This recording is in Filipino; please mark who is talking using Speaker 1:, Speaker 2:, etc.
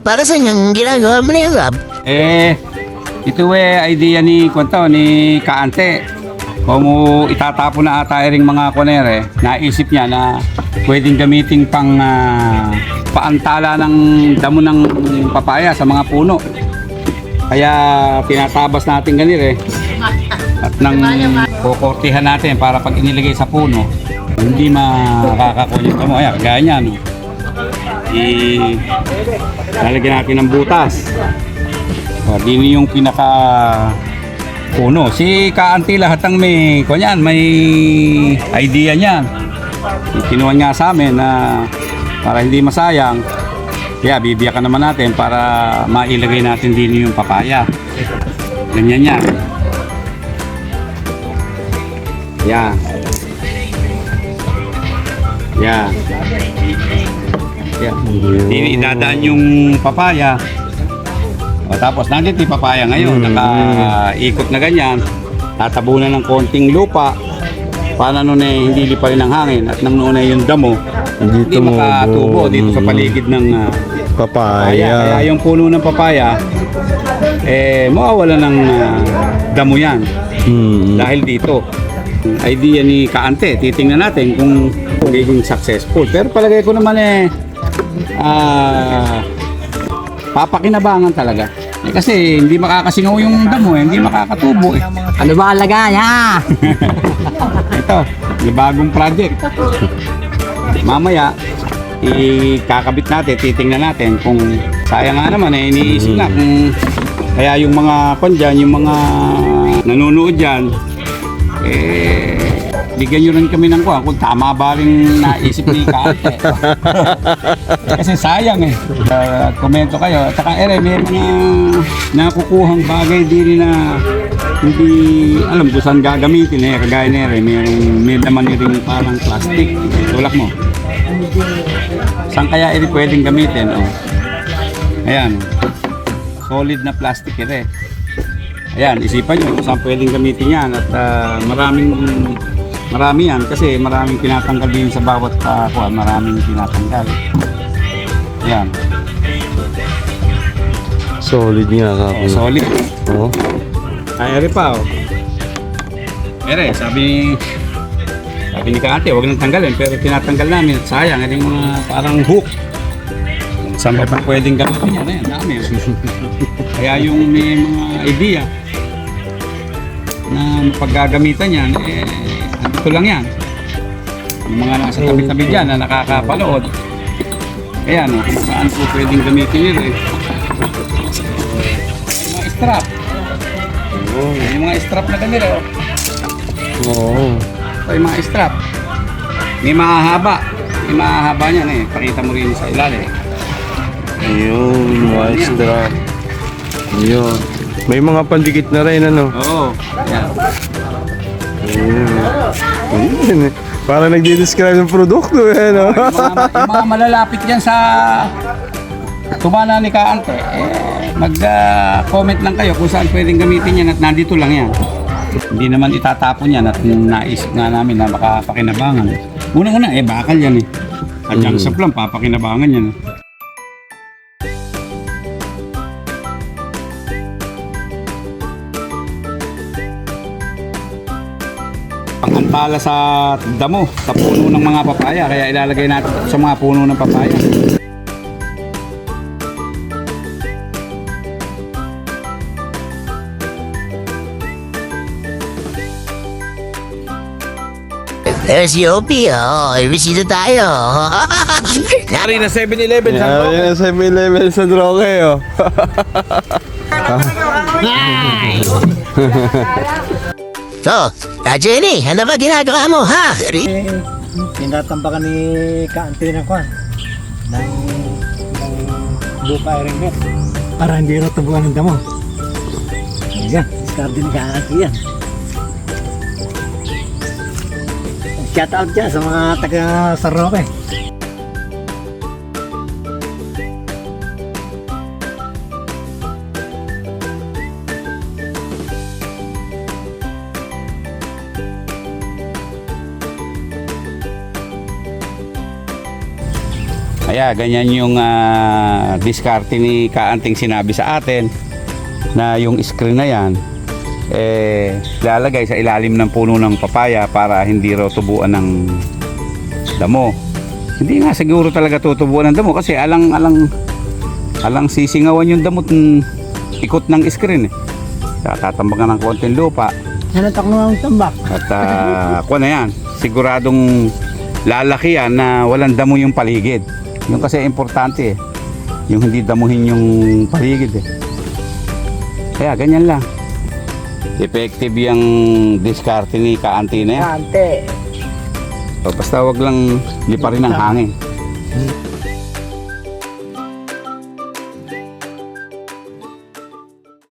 Speaker 1: Para sa yung ginagawa mo na yun, Rob?
Speaker 2: Ito idea ni Kwento, ni Kaante. Kung itatapon na ata ring mga kunere, naisip niya na pwedeng gamitin pang paantala ng damo ng papaya sa mga puno. Kaya tinatabas natin ganito at nang kukortihan natin para pag inilagay sa puno, hindi makakakuha yung damo. Ayan, kagaya niya, no? Lalagyan natin ng butas. Dini yung pinaka puno. Si Kaanti lahat ang may kunyan, may idea niyan. Kinuha nga sa amin na para hindi masayang. Kaya bibiyakan naman natin para mailagay natin din yung papaya. Ganyan yan. Yan. Yan. Yan. Dini idadaan yung papaya. O, tapos nandito yung papaya ngayon, nakaikot na ganyan, tatabunan ng konting lupa para nun hindi liparin ng hangin at nang noon yung damo hindi makatubo dito sa paligid ng papaya. Kaya yung puno ng papaya mawawala ng damo yan dahil dito. Idea ni Kaante, titingnan natin kung magiging successful, pero palagay ko naman papakinabangan talaga. Kasi hindi makakasingaw yung damo, hindi makakatubo.
Speaker 1: Ano ba alaga niya?
Speaker 2: Ito, yung bagong project. Mamaya, ikakabit natin, titingnan natin kung sayang nga naman iniisip na kung kaya yung mga dyan, yung mga nanonood dyan, bigyan nyo rin kami ng kung tama ba rin naisip ni Kaante. Kasi sayang komento kayo. At saka may mga nakukuhang bagay din na hindi alam kung saan gagamitin. Kagaya may laman rin parang plastic. Tulak mo. Saan kaya pwedeng gamitin? Ayan. Solid na plastic Ayan, isipan nyo kung saan pwedeng gamitin yan. At marami yan kasi maraming tinatanggal din sa bawat maraming tinatanggal. Ayan.
Speaker 3: Solid nga
Speaker 2: solid.
Speaker 3: Oo.
Speaker 2: Ere pa sabi ni Kaate, huwag nang tanggalin, pero tinatanggal namin at sayang, yung mga parang hook. Saan pa pwedeng gamitin yan? Ayan, dami. Kaya yung may mga idea na paggagamitan yan, ito lang yan. Yung mga nasa tabi-tabi dyan na nakakapanood. Ayan, kung saan po pwedeng gamitin yun Yung mga strap. Yung mga strap na ganito. Yung mga strap. May mahahaba. May mahahaba niyan Pakita mo rin sa ilalim.
Speaker 3: Ayun, mga strap. Ayun. May mga pandikit na rin,
Speaker 2: Oo. Ayan.
Speaker 3: Ayun. Para nagdi-describe ng produkto,
Speaker 2: Yung mga malalapit yan sa tumana ni Kaante, mag-comment lang kayo kung saan pwedeng gamitin yan at nandito lang yan. Hindi naman itatapon yan at naisip nga namin na makapakinabangan. Unang-una, bakal yan At yung saplang, papakinabangan yan. Pangantala sa damo, sa puno ng mga papaya, kaya ilalagay natin sa mga puno ng papaya.
Speaker 1: There's si Opie, ibisita tayo.
Speaker 3: Ari na 7-Eleven sa Roque. Ari na 7-Eleven sa Roque,
Speaker 1: So, Jenny, ano ba ginagawa mo, ha?
Speaker 4: Tinatambakan ni Kaante ng buka ring net para hindi rin tubuan ng damo. Ayan, discard din ni Kaante yan. Shout out dyan sa mga taga Saroque.
Speaker 2: Kaya ganyan yung diskarte ni Kaanting sinabi sa atin na yung screen na yan lalagay sa ilalim ng puno ng papaya para hindi raw tubuan ng damo. Hindi nga siguro talaga tutubuan ng damo kasi alang sisingawan yung damo ikot ng screen. Tatambakan ng konting lupa.
Speaker 4: Hanatak mo ang tambak.
Speaker 2: At kuha na yan, siguradong lalaki yan na walang damo yung paligid. Yung kasi importante yung hindi damuhin yung paligid Kaya ganyan lang. Effective yung diskarte ni Kaanti na yan.
Speaker 4: Kante.
Speaker 2: Basta wag lang liparin ng hangin.